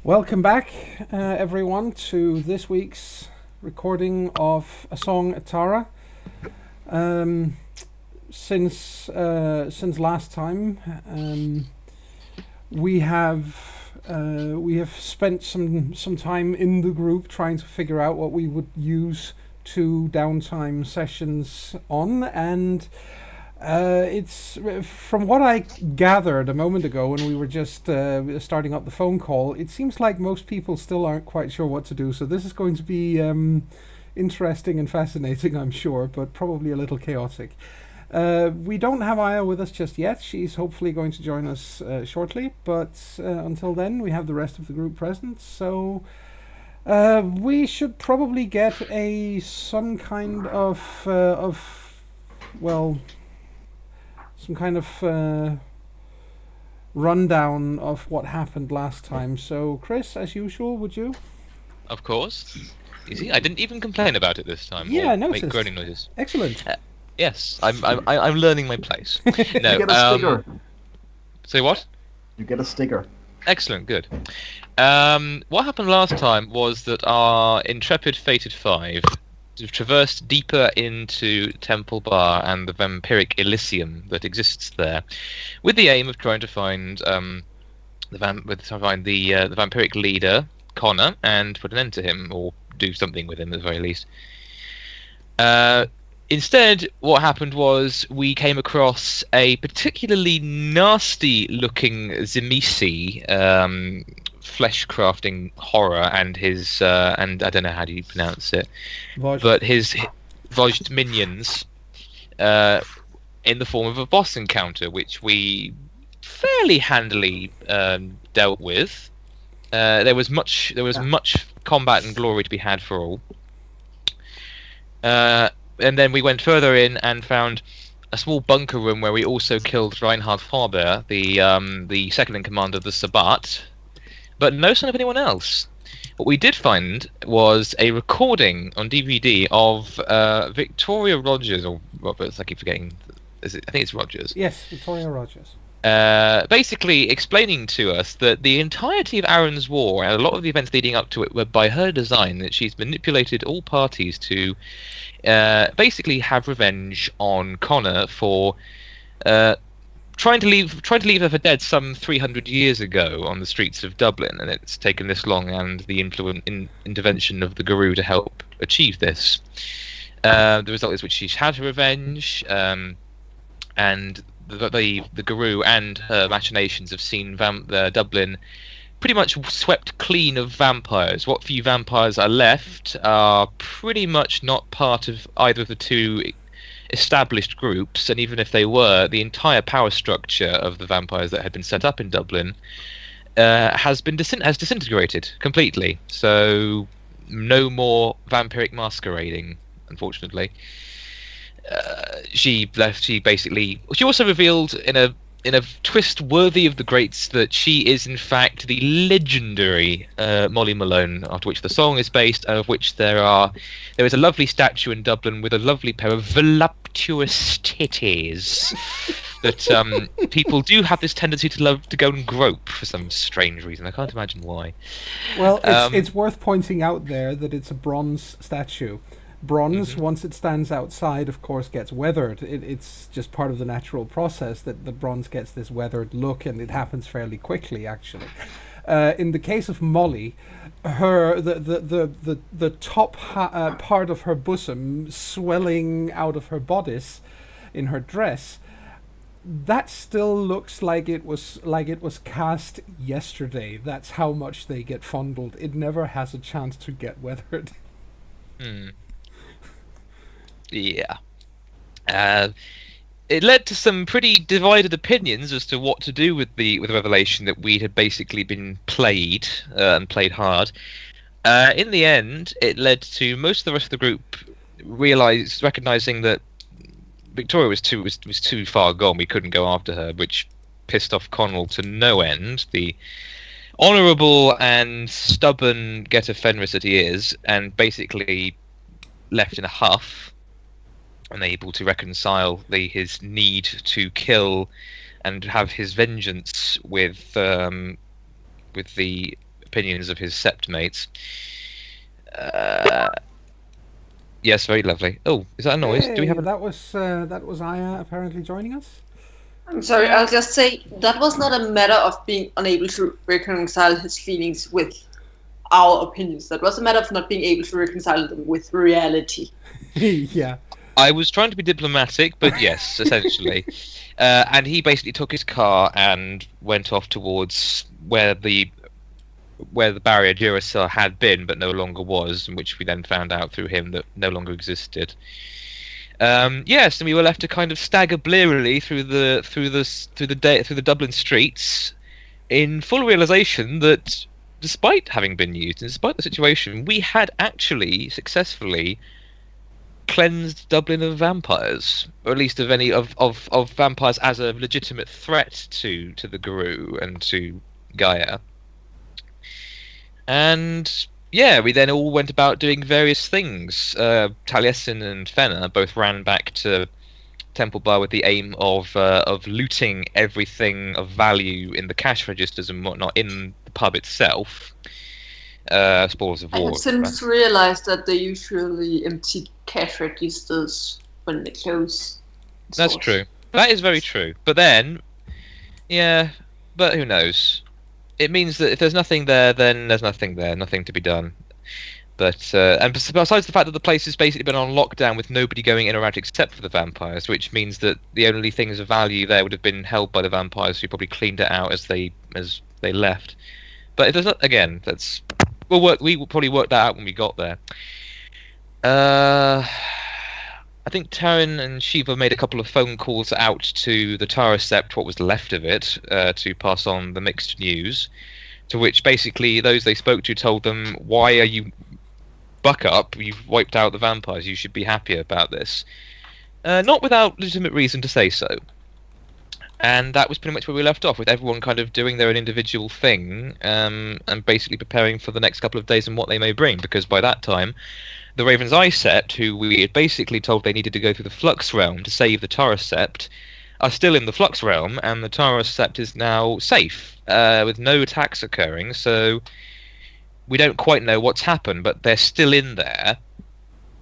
Welcome back, everyone, to this week's recording of A Song at Tara. Since last time, we have spent some time in the group trying to figure out what we would use two downtime sessions on, and it's from what I gathered a moment ago when we were just starting up the phone call. It seems like most people still aren't quite sure what to do. So this is going to be interesting and fascinating, I'm sure, but probably a little chaotic. We don't have Aya with us just yet. She's hopefully going to join us shortly. But until then, we have the rest of the group present. So we should probably get some kind of rundown of what happened last time. So, Chris, as usual, would you? Of course. You see, I didn't even complain about it this time. Yeah, I noticed. Make groaning noises. Excellent. Yes, I'm learning my place. No, you get a sticker. Say what? You get a sticker. Excellent, good. What happened last time was that our intrepid fated five traversed deeper into Temple Bar and the vampiric Elysium that exists there, with the aim of trying to find the vampiric leader Connor and put an end to him, or do something with him at the very least. Instead, what happened was we came across a particularly nasty-looking Zemisi, flesh crafting horror, and his and I don't know how do you pronounce it, but his Vojt minions in the form of a boss encounter, which we fairly handily dealt with. There was much combat and glory to be had for all. And then we went further in and found a small bunker room where we also killed Reinhard Faber, the second in command of the Sabbat, but no sign of anyone else. What we did find was a recording on DVD of Victoria Rogers, or Roberts, I keep forgetting. I think it's Rogers. Yes, Victoria Rogers. Basically explaining to us that the entirety of Aaron's War and a lot of the events leading up to it were by her design, that she's manipulated all parties to basically have revenge on Connor for trying to leave her for dead some 300 years ago on the streets of Dublin, and it's taken this long and the intervention of the Guru to help achieve this. The result is which she's had her revenge, and the Guru and her machinations have seen Dublin pretty much swept clean of vampires. What few vampires are left are pretty much not part of either of the two established groups, and even if they were, the entire power structure of the vampires that had been set up in Dublin has disintegrated completely. So no more vampiric masquerading, unfortunately. She also revealed in a twist worthy of the greats that she is in fact the legendary Molly Malone, after which the song is based, and of which there is a lovely statue in Dublin with a lovely pair of voluptuous titties that people do have this tendency to love to go and grope for some strange reason. I can't imagine why. Well, it's worth pointing out there that it's a bronze statue. Bronze, once it stands outside, of course, gets weathered. It's just part of the natural process that the bronze gets this weathered look, and it happens fairly quickly, actually. In the case of Molly, the top part of her bosom swelling out of her bodice in her dress, that still looks like it was cast yesterday. That's how much they get fondled. It never has a chance to get weathered. Yeah. It led to some pretty divided opinions as to what to do with the revelation that we had basically been played and played hard. In the end, it led to most of the rest of the group recognizing that Victoria was too far gone. We couldn't go after her, which pissed off Connell to no end. The honourable and stubborn Getter Fenris that he is, and basically left in a huff, unable to reconcile his need to kill and have his vengeance with the opinions of his septmates. Yes, very lovely. Oh, is that a noise? Do we have a... That was Aya apparently joining us. I'm sorry, I'll just say that was not a matter of being unable to reconcile his feelings with our opinions. That was a matter of not being able to reconcile them with reality. Yeah. I was trying to be diplomatic, but yes, essentially. And he basically took his car and went off towards where the barrier Duracell had been, but no longer was, and which we then found out through him that no longer existed. Yes, and we were left to kind of stagger blearily through the Dublin streets, in full realization that, despite having been used, and despite the situation, we had actually successfully cleansed Dublin of vampires, or at least of any of vampires as a legitimate threat to the Guru and to Gaia. And yeah, we then all went about doing various things. Taliesin and Fenna both ran back to Temple Bar with the aim of looting everything of value in the cash registers and whatnot in the pub itself. Spoils of I war. have since realized that they usually empty cash registers when they close. That's true. That is very true. But then, yeah, but who knows? It means that if there's nothing there, then there's nothing there, nothing to be done. But and besides the fact that the place has basically been on lockdown with nobody going in or out except for the vampires, which means that the only things of value there would have been held by the vampires, who probably cleaned it out as they left. But if there's not, again, that's we will probably work that out when we got there. I think Taryn and Shiva made a couple of phone calls out to the Tara Sept, what was left of it, to pass on the mixed news. To which basically those they spoke to told them, "Why are you buck up? You've wiped out the vampires. You should be happier about this." Not without legitimate reason to say so. And that was pretty much where we left off, with everyone kind of doing their own individual thing, and basically preparing for the next couple of days and what they may bring. Because by that time, the Raven's Eye Sept, who we had basically told they needed to go through the Flux Realm to save the Tara Sept, are still in the Flux Realm, and the Tara Sept is now safe, with no attacks occurring, so we don't quite know what's happened, but they're still in there.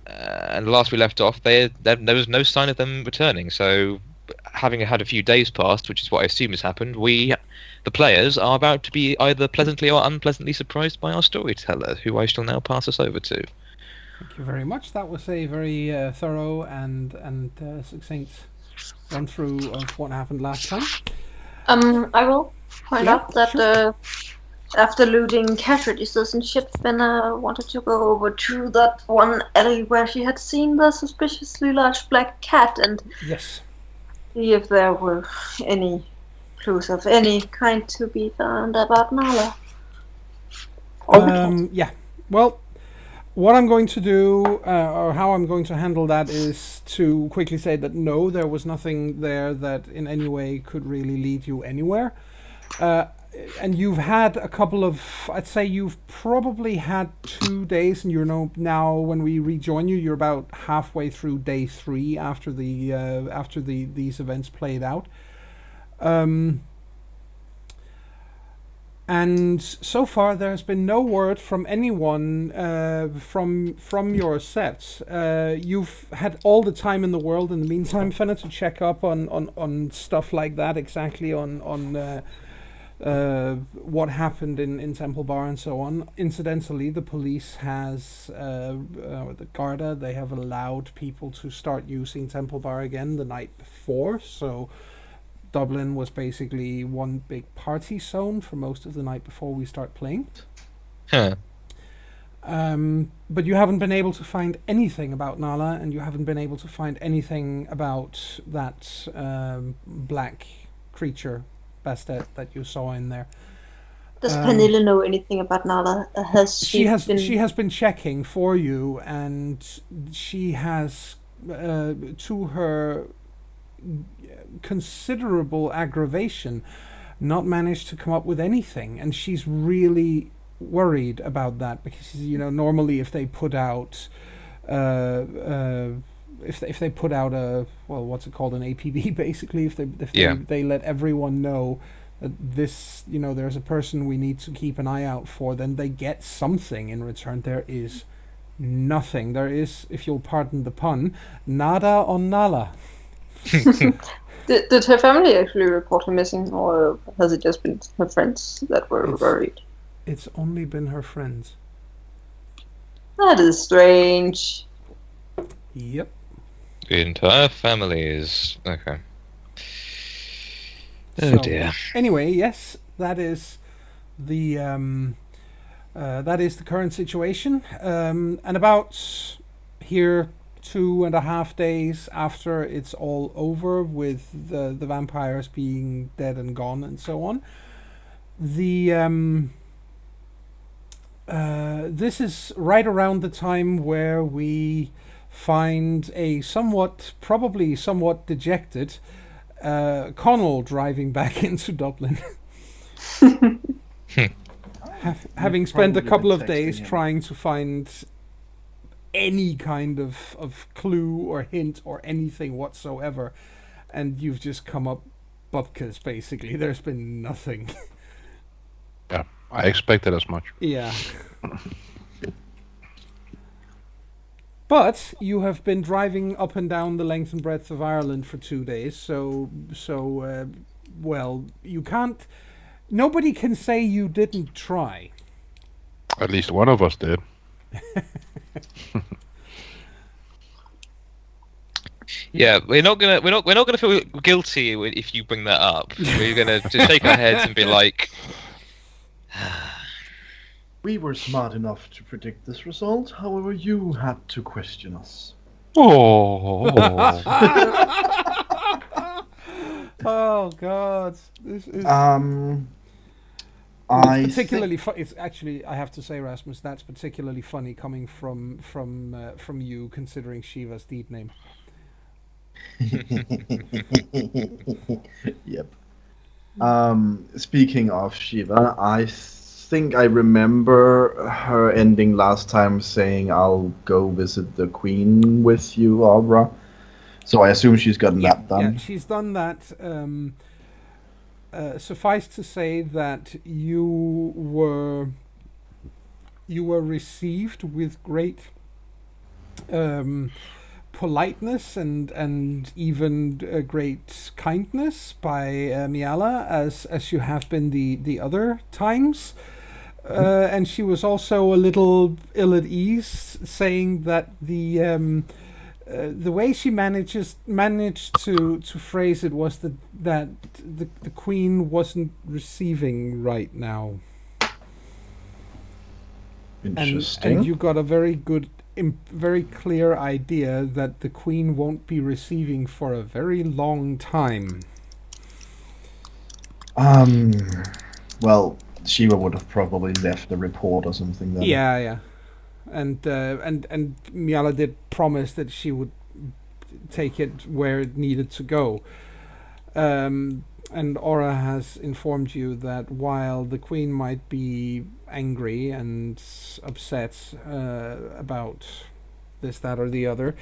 And last we left off, there was no sign of them returning, so having had a few days passed, which is what I assume has happened, we, the players, are about to be either pleasantly or unpleasantly surprised by our storyteller, who I shall now pass us over to. Thank you very much. That was a very thorough and succinct run through of what happened last time. I will point out that after looting cash registers and shit, Fenna wanted to go over to that one alley where she had seen the suspiciously large black cat and see if there were any clues of any kind to be found about Nala. Yeah. Well, what I'm going to do, or how I'm going to handle that, is to quickly say that no, there was nothing there that in any way could really lead you anywhere. And you've had a couple of, I'd say you've probably had 2 days, and now when we rejoin you, you're about halfway through day 3 after these events played out. And so far, there's been no word from anyone from your sets. You've had all the time in the world in the meantime, Fenna, to check up on stuff like that, exactly on what happened in Temple Bar and so on. Incidentally, the police has, the Garda, they have allowed people to start using Temple Bar again the night before, so Dublin was basically one big party zone for most of the night before we start playing. Huh. But you haven't been able to find anything about Nala, and you haven't been able to find anything about that black creature, Bastet, that you saw in there. Does Pernilla know anything about Nala? She has been checking for you, and she has, to her considerable aggravation, not managed to come up with anything, and she's really worried about that, because normally if they put out if they put out a, well, what's it called, an APB, basically, if they let everyone know this, there's a person we need to keep an eye out for, then they get something in return. There is nothing. There is, if you'll pardon the pun, nada on nala. Did her family actually report her missing, or has it just been her friends that were worried? It's only been her friends. That is strange. Yep. The entire family is okay. Oh So, dear. Anyway, yes, that is the current situation. And about here 2.5 days after it's all over, with the vampires being dead and gone and so on, this is right around the time where we find a probably somewhat dejected Connell driving back into Dublin. Having spent a couple of days trying to find any kind of clue or hint or anything whatsoever, and you've just come up bupkis, basically. There's been nothing. Yeah, I expected as much. Yeah. But you have been driving up and down the length and breadth of Ireland for 2 days, so well, you can't. Nobody can say you didn't try. At least one of us did. Yeah, we're not gonna feel guilty if you bring that up. We're gonna just shake our heads and be like, We were smart enough to predict this result, however you had to question us. Oh. Oh God, this is. I It's particularly it's actually, I have to say, Rasmus, that's particularly funny coming from you, considering Shiva's deed name. Yep. Speaking of Shiva, I think I remember her ending last time saying, "I'll go visit the Queen with you, Umbra." So I assume she's gotten that done. Yeah, she's done that. Suffice to say that you were received with great politeness and even great kindness by Miala, as you have been the other times. And she was also a little ill at ease, saying that the way she managed to phrase it was that the Queen wasn't receiving right now. Interesting. And you got a very clear idea that the Queen won't be receiving for a very long time. Well, Shiva would have probably left a report or something then. Yeah. And Miala did promise that she would take it where it needed to go. And Aura has informed you that while the Queen might be angry and upset about this, that, or the other,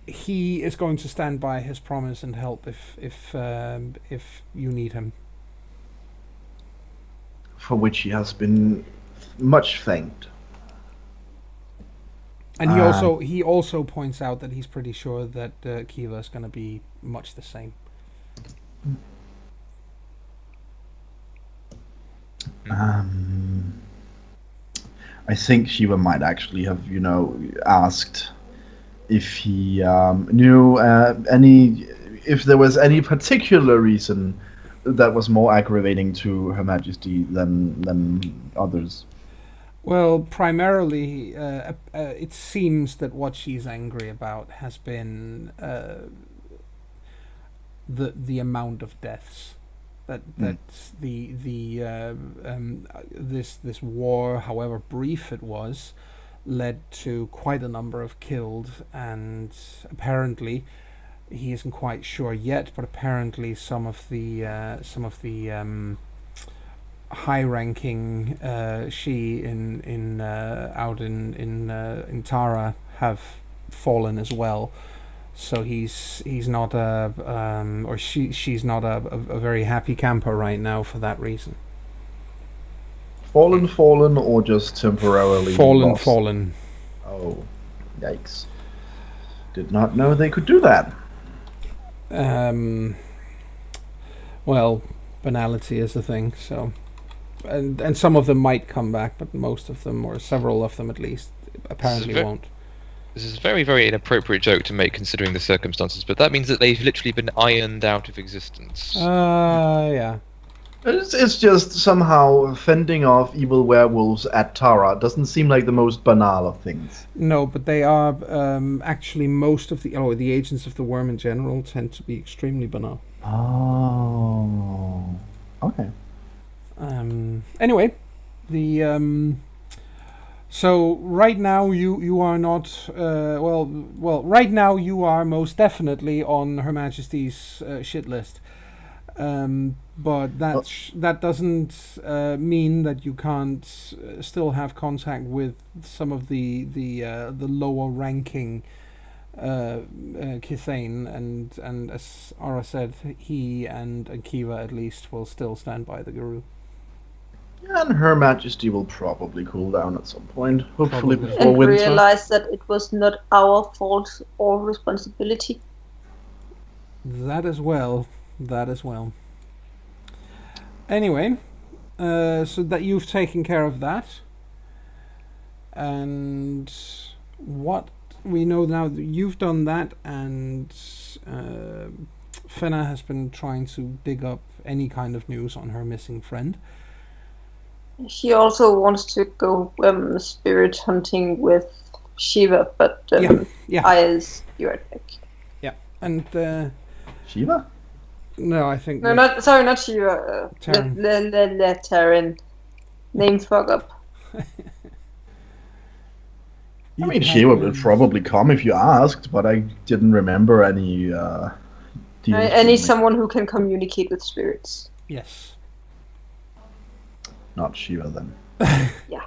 he is going to stand by his promise and help if you need him. For which he has been much thanked. And he also points out that he's pretty sure that Kiva is going to be much the same. I think Shiva might actually have, asked if he knew if there was any particular reason that was more aggravating to Her Majesty than others. Well, primarily, it seems that what she's angry about has been the amount of deaths. That's this war, however brief it was, led to quite a number of killed, and apparently, he isn't quite sure yet, but apparently some of the high-ranking Shi out in Tara have fallen as well. So he's not a or she's not a very happy camper right now for that reason. Fallen, or just temporarily lost? Fallen. Oh, yikes! Did not know they could do that. Well, banality is a thing. So, and some of them might come back, but most of them, or several of them at least, apparently won't. This is a very, very inappropriate joke to make considering the circumstances, but that means that they've literally been ironed out of existence. Yeah. It's just somehow fending off evil werewolves at Tara doesn't seem like the most banal of things. No, but they are actually most of the agents of the worm in general tend to be extremely banal. Oh, okay. Anyway, the so right now you are not well right now you are most definitely on Her Majesty's shit list. But that doesn't mean that you can't still have contact with some of the lower ranking Kithane, and as Ara said, he and Akiva at least will still stand by the Guru. And Her Majesty will probably cool down at some point, hopefully Probably. before And winter. realize that it was not our fault or responsibility. That as well. Anyway, so that you've taken care of that, and what we know now that you've done that, and Fenna has been trying to dig up any kind of news on her missing friend. He also wants to go spirit hunting with Shiva, but Yeah. I is your pick. And Shiva? no, I think No, not Shiva. Taryn. Taryn. Name fuck up. I mean, Shiva would probably come if you asked, but I didn't remember any deals. I need someone who can communicate with spirits. Yes. Not Shiva then. Yeah.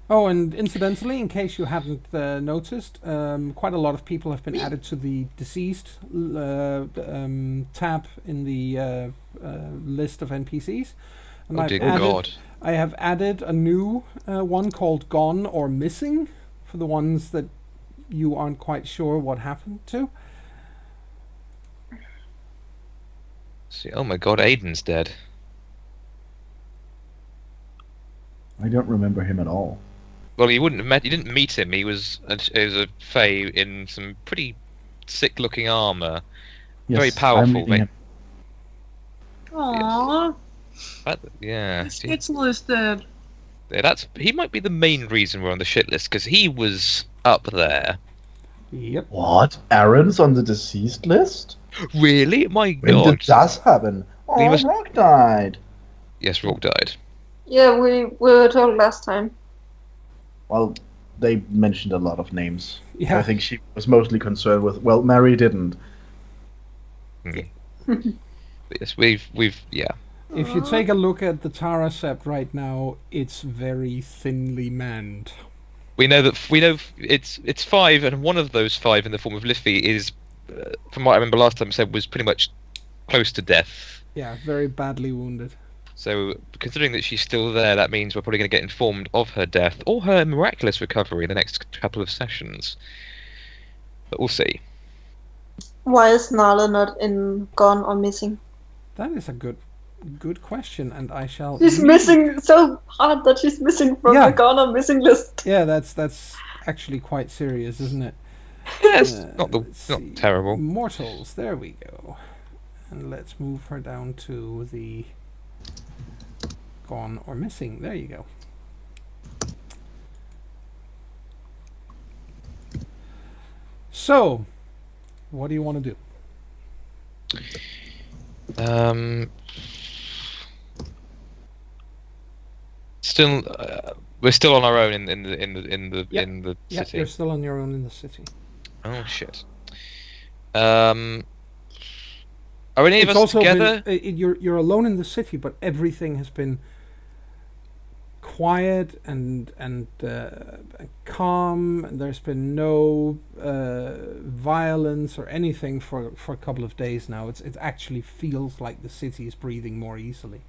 Oh, and incidentally, in case you hadn't noticed, quite a lot of people have been added to the deceased tab in the list of NPCs. And God. I have added a new one called Gone or Missing for the ones that you aren't quite sure what happened to. See, oh my God, Aiden's dead. I don't remember him at all. Well, you didn't meet him. He was a Fae in some pretty sick-looking armor. Yes, Very powerful, I'm reading mate. him. Aww, Yeah. it's listed. Yeah, he might be the main reason we're on the shit list, because he was up there. Yep. What? Aaron's on the deceased list? Really? My When God. did that happen? Oh, He must- Rock died. Yes, Rock died. Yeah, we were told last time. Well, they mentioned a lot of names. Yeah. I think she was mostly concerned with, well, Mary didn't. But yes, we've yeah. If you take a look at the Tara Sept right now, it's very thinly manned. We know it's 5, and one of those 5 in the form of Liffey is, from what I remember last time it said, was pretty much close to death. Yeah, very badly wounded. So, considering that she's still there, that means we're probably going to get informed of her death or her miraculous recovery in the next couple of sessions. But we'll see. Why is Nala not in Gone or Missing? That is a good question, and I shall. She's missing so hard that she's missing from Yeah. the Gone or Missing list. Yeah, that's actually quite serious, isn't it? Yes, Let's not see. terrible. Mortals, there we go. And let's move her down to the Gone or Missing. There you go. So, what do you want to do? Still, we're still on our own in the Yeah, city. you're still on your own in the city. Oh shit. Are any of It's us also together? you're alone in the city, but everything has been quiet and calm. There's been no violence or anything for a couple of days now. It actually feels like the city is breathing more easily.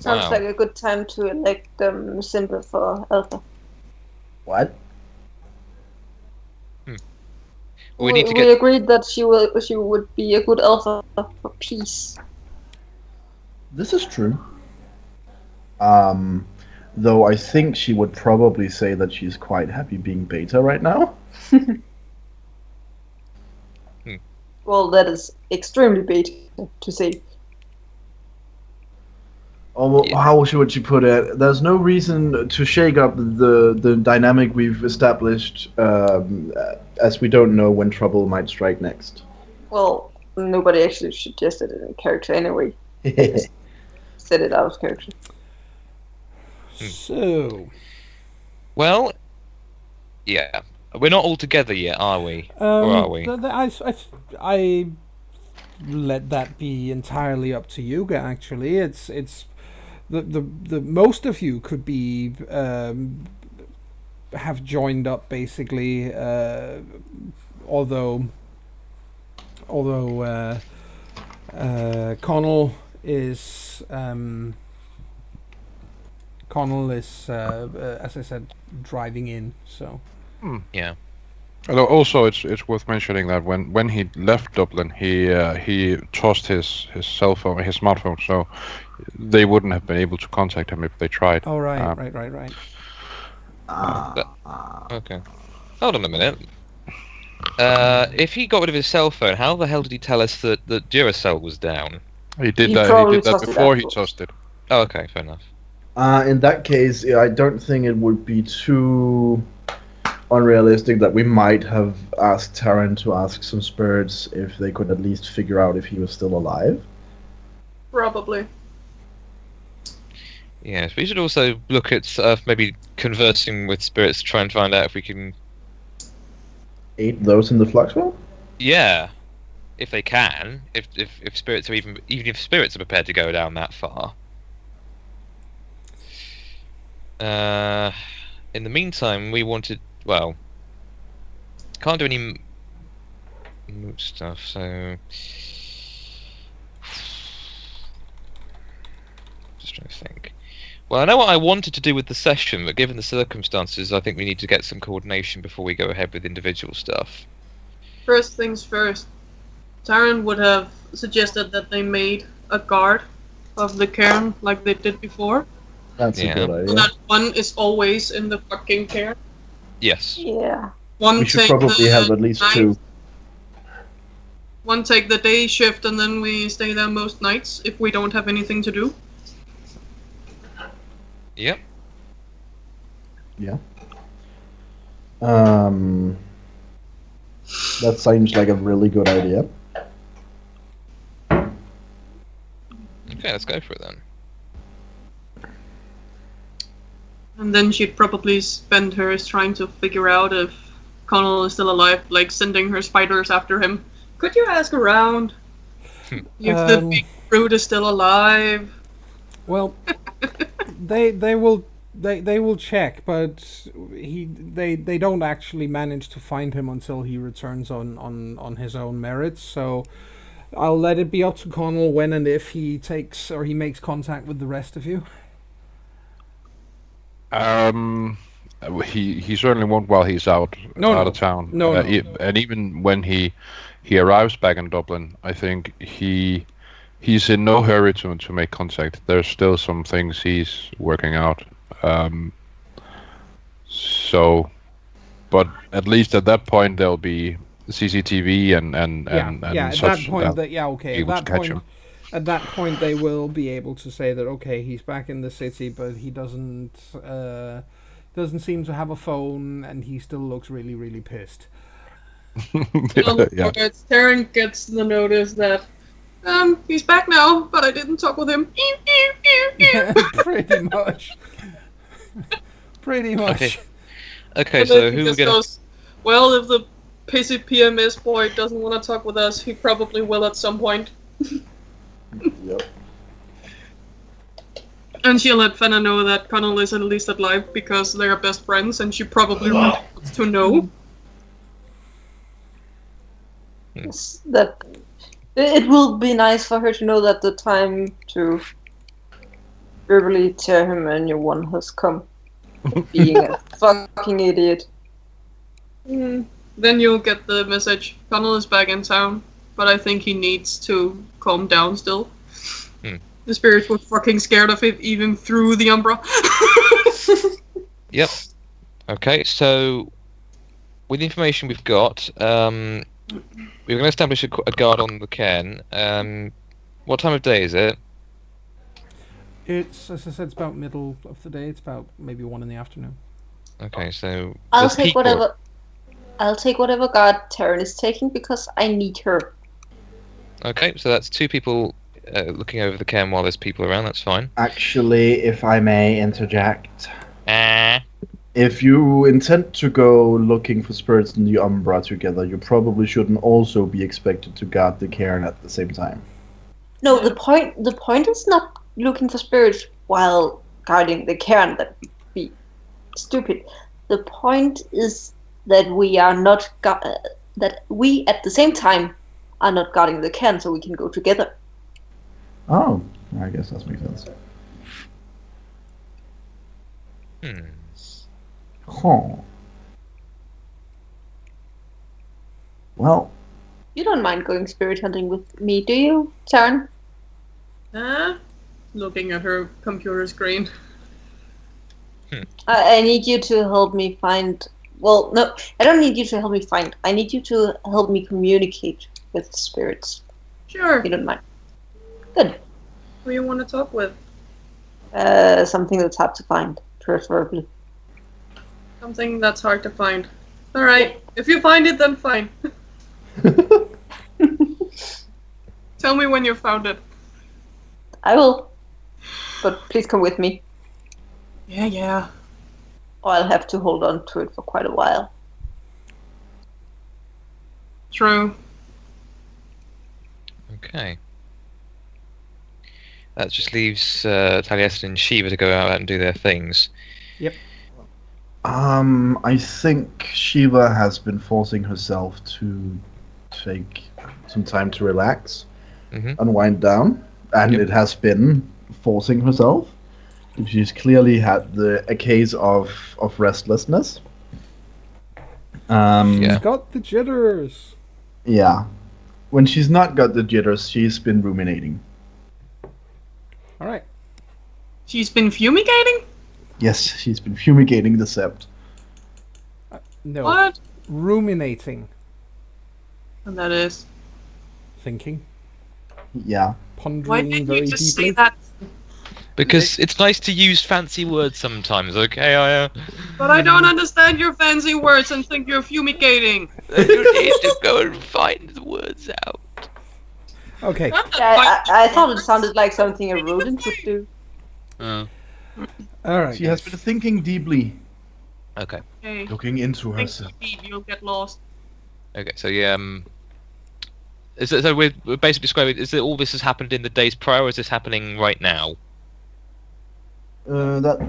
Sounds Wow. like a good time to elect Simba for Alpha. What? We need to We get. agreed that she would be a good Alpha for peace. This is true. Though I think she would probably say that she's quite happy being beta right now. Well, that is extremely beta to say. Or Yeah. how would you put it? There's no reason to shake up the dynamic we've established, as we don't know when trouble might strike next. Well, nobody actually suggested it in character anyway. Said it out of character. So, Well, yeah. We're not all together yet, are we? Or are we? I let that be entirely up to you. Actually, it's the most of you could be have joined up basically. Although Connell is as I said, driving in. So Yeah. Although also it's worth mentioning that when he left Dublin, he tossed his cell phone, his smartphone, so they wouldn't have been able to contact him if they tried. oh right. Okay. Hold on a minute. If he got rid of his cell phone, how the hell did he tell us that Duracell was down? He did He that. He probably did that tossed it before he afterwards. tossed it. Oh, okay, fair enough. In that case, I don't think it would be too unrealistic that we might have asked Taran to ask some spirits if they could at least figure out if he was still alive. Probably. Yes, we should also look at maybe conversing with spirits to try and find out if we can. Aid those in the Fluxwell? Yeah, if they can. If spirits are even if spirits are prepared to go down that far. In the meantime, we wanted. Well, can't do any moot stuff, so. Just trying to think. Well, I know what I wanted to do with the session, but given the circumstances, I think we need to get some coordination before we go ahead with individual stuff. First things first, Taran would have suggested that they made a guard of the cairn like they did before. That's Yeah. a good So idea. that one is always in the fucking cairn. Yes. Yeah. One We should take probably the have at least night- two. One take the day shift and then we stay there most nights if we don't have anything to do. Yep. Yeah. That seems like a really good idea. Okay, let's go for it then. And then she'd probably spend hers trying to figure out if Connell is still alive, like sending her spiders after him. Could you ask around if the big brute is still alive? Well, they will check, but they don't actually manage to find him until he returns on his own merits. So I'll let it be up to Connell when and if he takes or he makes contact with the rest of you. He certainly won't while he's out No. of town. No. And even when he arrives back in Dublin, I think he's in no hurry to make contact. There's still some things he's working out. So, but at least at that point there'll be CCTV and At such that point, be able to catch him. At that point, they will be able to say that okay, he's back in the city, but he doesn't seem to have a phone, and he still looks really, really pissed. In other words, Taran gets the notice that he's back now, but I didn't talk with him. Pretty much. Pretty much. Okay, And so then he who we just gonna? goes, well, if the pissy PMS boy doesn't want to talk with us, he probably will at some point. Yep. And she'll let Fenna know that Connell is at least alive because they are best friends, and she probably really wants to know. That it will be nice for her to know that the time to verbally tear him a new one has come. Being a fucking idiot. Then you'll get the message. Connell is back in town, but I think he needs to calm down still. The spirits were fucking scared of it even through the Umbra. Yep. Okay, so with the information we've got, we're going to establish a guard on the cairn. What time of day is it? It's, as I said, it's about middle of the day. It's about maybe 1 in the afternoon. Okay, so I'll there's take people- whatever. I'll take whatever guard Taryn is taking because I need her. Okay, so that's 2 people looking over the cairn while there's people around. That's fine. Actually, if I may interject, if you intend to go looking for spirits in the Umbra together, you probably shouldn't also be expected to guard the cairn at the same time. No, the point is not looking for spirits while guarding the cairn. That would be stupid. The point is that we are not that we at the same time are not guarding the cairn, so we can go together. Oh, I guess that makes sense. Huh. Well, You don't mind going spirit hunting with me, do you, Taryn? Looking at her computer screen. I need you to help me find. Well, no, I don't need you to help me find. I need you to help me communicate with spirits. Sure. If you don't mind. Good. Who you want to talk with? Something that's hard to find, preferably. Something that's hard to find. Alright, if you find it, then fine. Tell me when you found it. I will. But please come with me, Yeah. or I'll have to hold on to it for quite a while. True. Okay. That just leaves Taliesin and Shiva to go out and do their things. I think Shiva has been forcing herself to take some time to relax and wind down, and it has been forcing herself. She's clearly had a case of restlessness. She's got the jitters. Yeah. When she's not got the jitters, she's been ruminating. All right. She's been fumigating? Yes, she's been fumigating the sept. No. What? Ruminating. And that is. Thinking. Yeah. Why Pondering didn't very you just deeply. say that? Because it's nice to use fancy words sometimes, okay? But I don't understand your fancy words and think you're fumigating. You need to go and find the words out. Okay. I thought it sounded like something a rodent would do. All right. She has been thinking deeply, Okay. Okay. looking into Think herself. deep, you'll get lost. Okay, so yeah, so we're basically describing, is that all this has happened in the days prior, or is this happening right now? Well,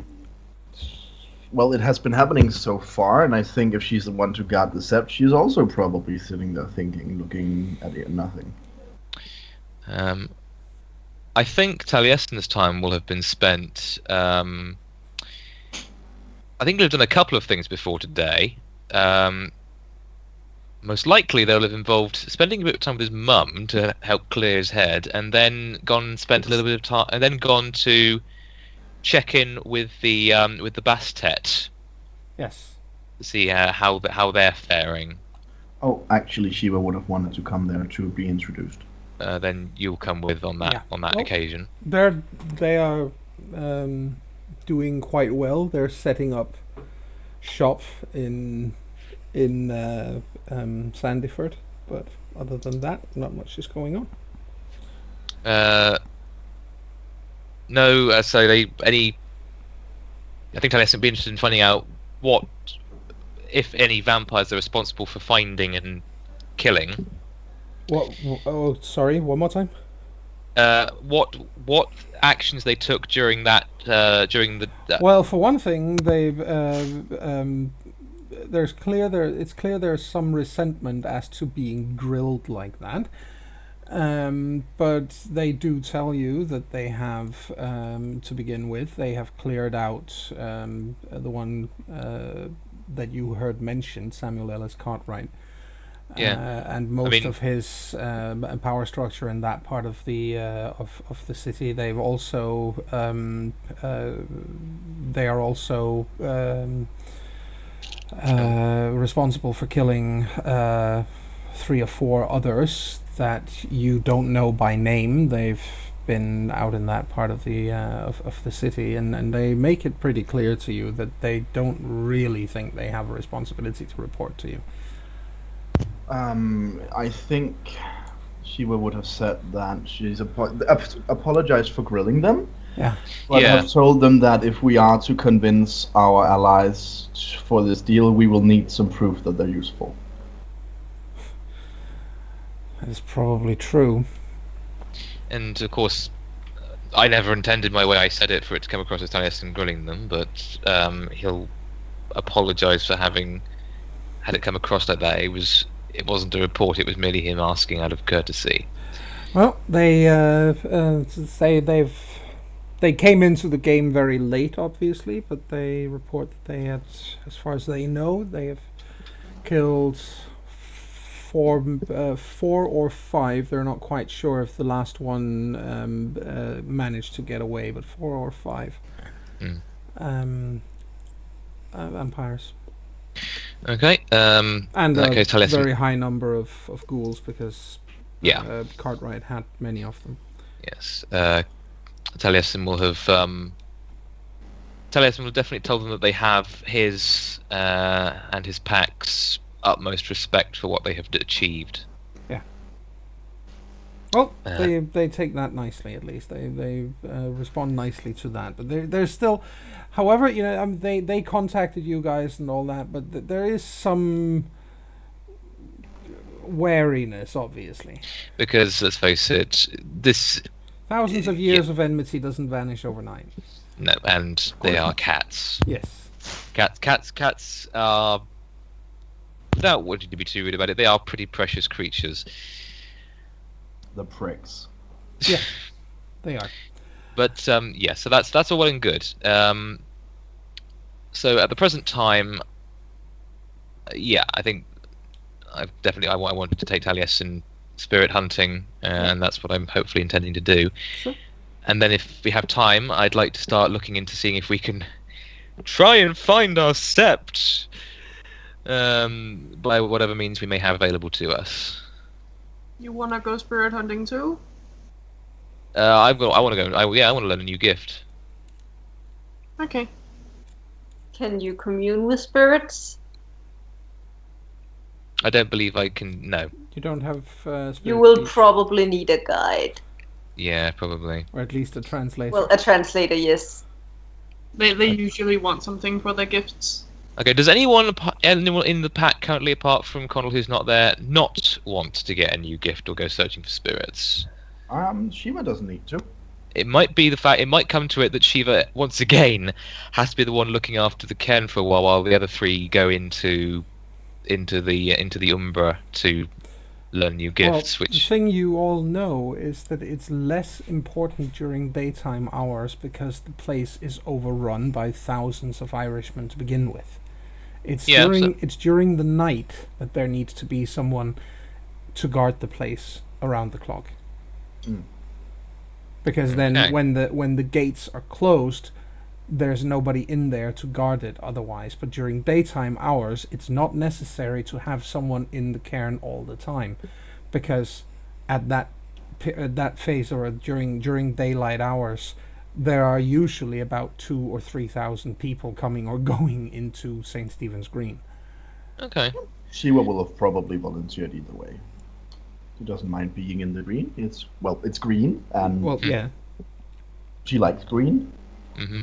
it has been happening so far, and I think if she's the one to guard the sept, she's also probably sitting there thinking, looking at it and nothing. I think Taliesin's time will have been spent. I think he'll have done a couple of things before today. Most likely they'll have involved spending a bit of time with his mum to help clear his head, and then gone and spent a little bit of time, and then gone to check in with the Bastet Yes. to see how they're faring. Oh, actually, Shiva would have wanted to come there to be introduced. Then you'll come with on that Well, occasion. They are doing quite well. They're setting up shop in Sandyford, but other than that, not much is going on. No, so I think Taliesin would be interested in finding out what, if any, vampires are responsible for finding and killing. What? Oh, sorry. One more time. what actions they took during that Well, for one thing, they've it's clear there's some resentment as to being grilled like that. But they do tell you that they have, to begin with, they have cleared out the one that you heard mentioned, Samuel Ellis Cartwright. And most of his power structure in that part of the city. They've also they are also responsible for killing 3 or 4 others that you don't know by name. They've been out in that part of the city, and they make it pretty clear to you that they don't really think they have a responsibility to report to you. I think Shiva would have said that she's apologized for grilling them. Yeah. But have told them that if we are to convince our allies for this deal, we will need some proof that they're useful. That is probably true. And of course, I never intended my way I said it for it to come across as Taliesin grilling them, but he'll apologise for having had it come across like that. It wasn't a report; it was merely him asking out of courtesy. Well, they say they came into the game very late, obviously, but they report that they had, as far as they know, they have killed 4 or 5. They're not quite sure if the last one managed to get away, but 4 or 5 vampires. Okay. And in that case, a very high number of ghouls, because Cartwright had many of them. Yes. Taliesin will have. Taliesin will definitely tell them that they have his and his pack's utmost respect for what they have achieved. Yeah. Well, they take that nicely. At least they respond nicely to that. But there's still, however, they contacted you guys and all that, but there is some wariness, obviously. Because let's face it, this thousands of years of enmity doesn't vanish overnight. No, and they are cats. Yes. Cats are, without wanting to be too rude about it, they are pretty precious creatures. The pricks. Yeah, they are. But so that's all well and good. So at the present time, I think I wanted to take Taliesin spirit hunting, and that's what I'm hopefully intending to do. Sure. And then if we have time, I'd like to start looking into seeing if we can try and find our sept by whatever means we may have available to us. You wanna go spirit hunting too? I want to go. I want to learn a new gift. Okay. Can you commune with spirits? I don't believe I can. No. You don't have spirit You will speech, probably need a guide. Yeah, probably. or at least a translator. Well, a translator, yes. They usually want something for their gifts. Okay. Does anyone in the pack currently, apart from Connell, who's not there, not want to get a new gift or go searching for spirits? Shiva doesn't need to. It might be the fact. It might come to it that Shiva once again has to be the one looking after the cairn for a while the other 3 go into the Umbra to learn new gifts. Well, the thing you all know is that it's less important during daytime hours because the place is overrun by thousands of Irishmen to begin with. It's during the night that there needs to be someone to guard the place around the clock. Because then when the gates are closed, there's nobody in there to guard it otherwise. But during daytime hours, it's not necessary to have someone in the cairn all the time, because at that phase, or during daylight hours, there are usually about 2,000 or 3,000 people coming or going into St. Stephen's Green. Okay. Shiva will have probably volunteered either way. She doesn't mind being in the green. It's green, and yeah, she likes green. Mm-hmm.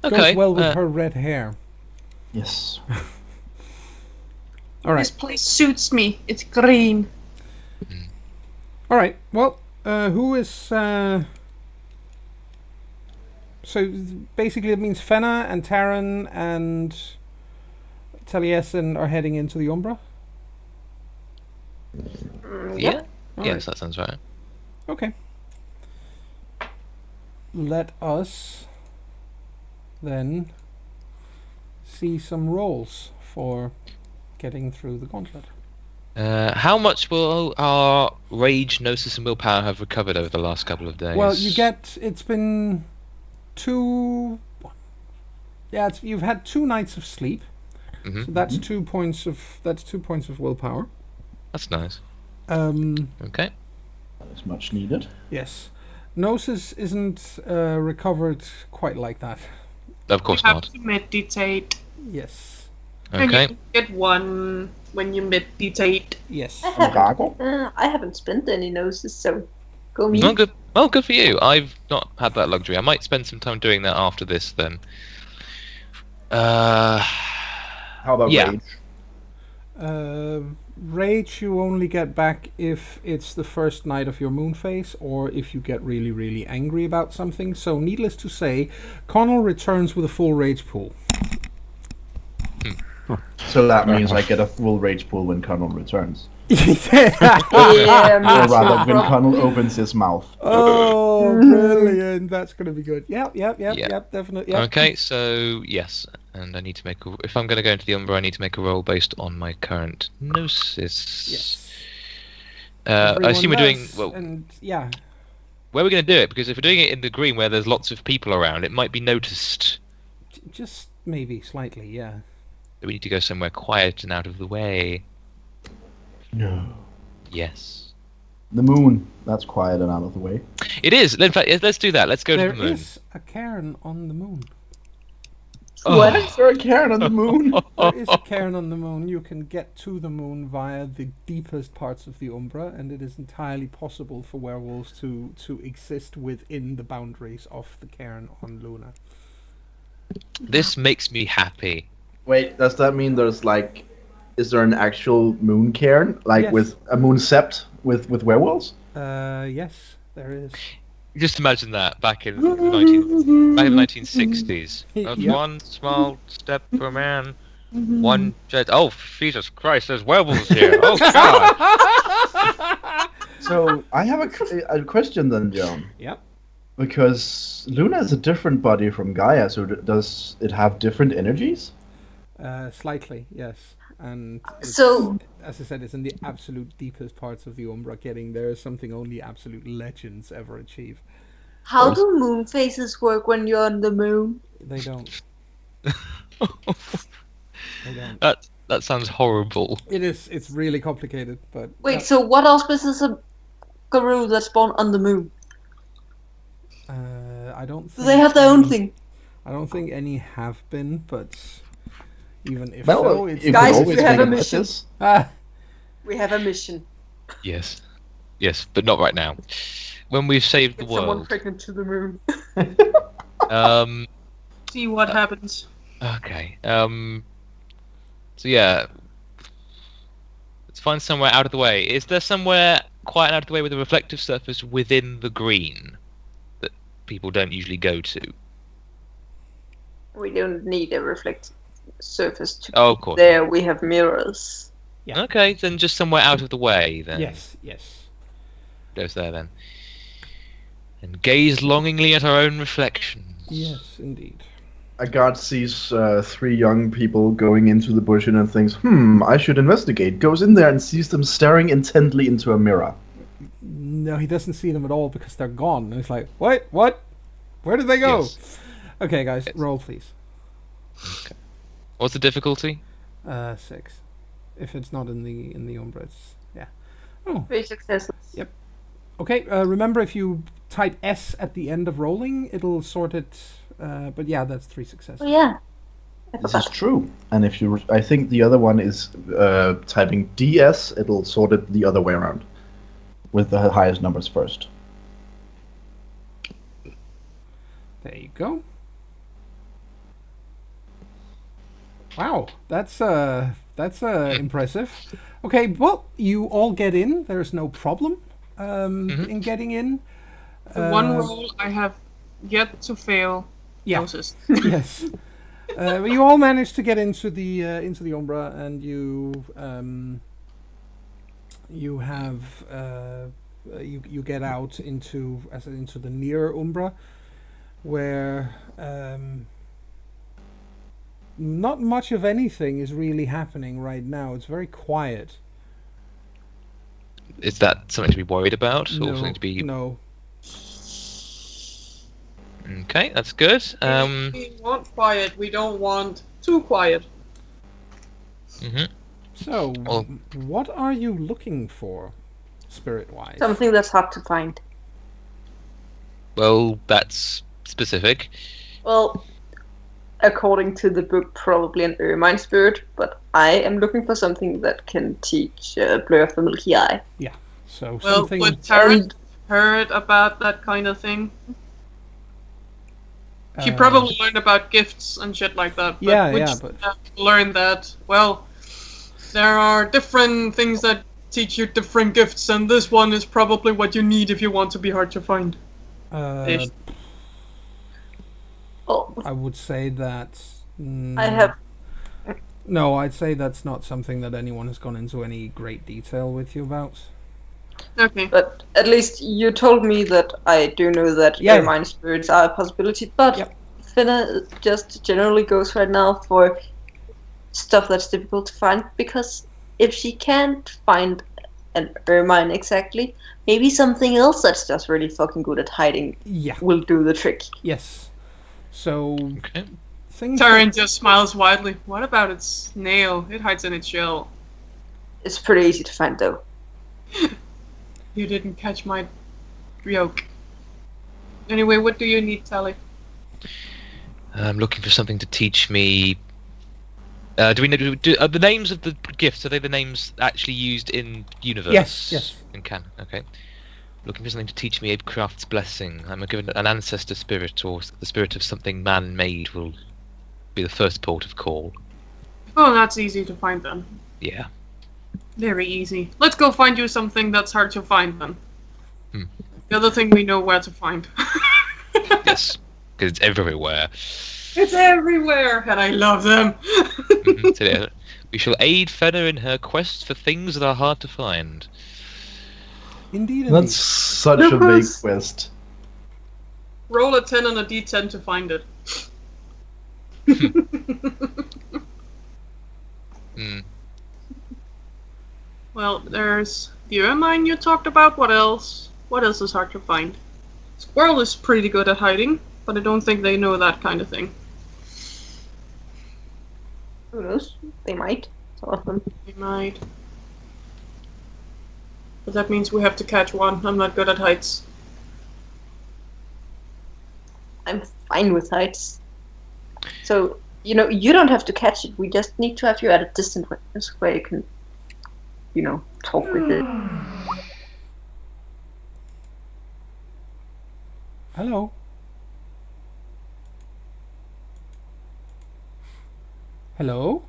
Goes Okay. well with her red hair. Yes. All right. This place suits me. It's green. All right. Well, Who is... So basically it means Fenna and Taran and Taliesin are heading into the Umbra? Yeah. All Yes, right. that sounds right. Okay. Let us then see some rolls for getting through the gauntlet. How much will our rage, gnosis, and willpower have recovered over the last couple of days? Well, you get... It's been 2... Yeah, you've had 2 nights of sleep. Mhm. So that's 2 points of... That's 2 points of willpower. That's nice. Um... Okay. That is much needed. Yes. Gnosis isn't recovered quite like that. Of course You have not. to meditate. Yes. And Okay. you get 1 when you meditate. Yes. Drago? I haven't spent any noses, so go me. Well, good. Well, good for you. I've not had that luxury. I might spend some time doing that after this then. How about Yeah. rage? Rage you only get back if it's the first night of your moon phase or if you get really, really angry about something. So needless to say, Connell returns with a full rage pool. So that means I get a full rage pool when Connell returns. Yeah, me Or too, rather, when bro. Connell opens his mouth. Oh, brilliant. That's going to be good. Yep, Yeah. definitely. Yep. Okay, so yes, and I need to make a. If I'm going to go into the Umbra, I need to make a roll based on my current gnosis. Yes. I assume we're doing Everyone well. does, and yeah, Where are we going to do it? Because if we're doing it in the green, where there's lots of people around, it might be noticed. just maybe slightly, yeah. We need to go somewhere quiet and out of the way. No. Yes. The moon. That's quiet and out of the way. It is. In fact, let's do that. Let's go There to the moon. is a cairn on the moon. What Oh. is there a Karen on the moon? There is a cairn on the moon. You can get to the moon via the deepest parts of the Umbra, and it is entirely possible for werewolves to exist within the boundaries of the cairn on Luna. This makes me happy. Wait, does that mean there's like... Is there an actual moon cairn? Like Yes. with a moon sept with werewolves? Yes, there is. Just imagine that back in the 1960s. That's Yep. one small step for man, one jet. Oh, Jesus Christ! There's werewolves here. Oh God! So, I have a question then, Joan. Yep. Because Luna is a different body from Gaia, so does it have different energies? Slightly, yes. And it's, So- as I said, it's in the absolute deepest parts of the Umbra. Getting there is something only absolute legends ever achieve. How do moon phases work when you're on the moon? They don't. They don't. That sounds horrible. It is. It's really complicated, but Wait, so what auspice is a Garou that's born on the moon? I don't. Do Think they have their own any- thing? I don't think any have been, but even if Well, so, it's you Guys, could if always you have make a it mission- this. We have a mission. Yes, yes, but not right now. When we've saved the Get someone world. pregnant to the moon. See what happens. Okay. So yeah, let's find somewhere out of the way. Is there somewhere quiet and out of the way with a reflective surface within the green that people don't usually go to? We don't need a reflective surface to Oh, of course. there. We have mirrors. Yeah. Okay, then just somewhere out of the way then. yes, yes. Goes there then. And gaze longingly at our own reflections. Yes, indeed. A guard sees 3 young people going into the bush and thinks, I should investigate. Goes in there and sees them staring intently into a mirror. No, he doesn't see them at all because they're gone. And it's like, what? What? Where did they go? Yes. Okay, guys, Yes. roll please. What's the difficulty? 6. If it's not in the Umbra, it's yeah. Oh, 3 successes. okay. Remember, if you type S at the end of rolling, it'll sort it. But yeah, that's 3 successes. Oh yeah. I This is forgot. true. And if you, I think the other one is typing DS, it'll sort it the other way around. With the highest numbers first. There you go. Wow, that's impressive. Okay, well, you all get in. There's no problem. in getting in. The one roll I have yet to fail. Yeah. Closest. Yes. But you all managed to get into the Umbra, and you have you get out into the near Umbra, where not much of anything is really happening right now. It's very quiet. Is that something to be worried about, or No, something to be? no. Okay, that's good. We want quiet. We don't want too quiet. Mhm. So, Well- what are you looking for, spirit-wise? Something that's hard to find. Well, that's specific. Well, according to the book, probably an ermine spirit, but I am looking for something that can teach Blur of the Milky Eye. So Well, something. would Taryn And heard about that kind of thing? She uh, probably learned about gifts and shit like that. But Yeah, would yeah, she but- have learned that, well, there are different things that teach you different gifts, and this one is probably what you need if you want to be hard to find. Ish. oh, I would say that. I have. No, I'd say that's not something that anyone has gone into any great detail with you about. Okay. But at least you told me that I do know that Yeah. ermine spirits are a possibility. But Yep. Finna just generally goes right now for stuff that's difficult to find, because if she can't find an ermine exactly, maybe something else that's just really fucking good at hiding Yeah. will do the trick. Yes. So Okay. things. Taryn just smiles widely. What about its nail? It hides in its shell. It's pretty easy to find though. You didn't catch my joke. Anyway, what do you need, Sally? I'm looking for something to teach me. Do we know? Are the names of the gifts? Are they the names actually used in universe? Yes. In canon. Okay. Looking for something to teach me Abecraft's blessing. I'm given an ancestor spirit, or the spirit of something man-made will be the first port of call. Oh, that's easy to find then. Yeah. Very easy. Let's go find you something that's hard to find then. Hmm. The other thing we know where to find. Yes. Because it's everywhere. It's everywhere, and I love them. So yeah, we shall aid Fenner in her quest for things that are hard to find. Indeed. That's such a big Lucas! quest. Roll a 10 and a d10 to find it. Hmm. Well, there's the ermine you talked about. What else? What else is hard to find? Squirrel is pretty good at hiding, but I don't think they know that kind of thing. Who knows? They might. Some of them. They might. But that means we have to catch one. I'm not good at heights. I'm fine with heights. So, you don't have to catch it. We just need to have you at a distant witness where you can, talk with it. Hello. Hello.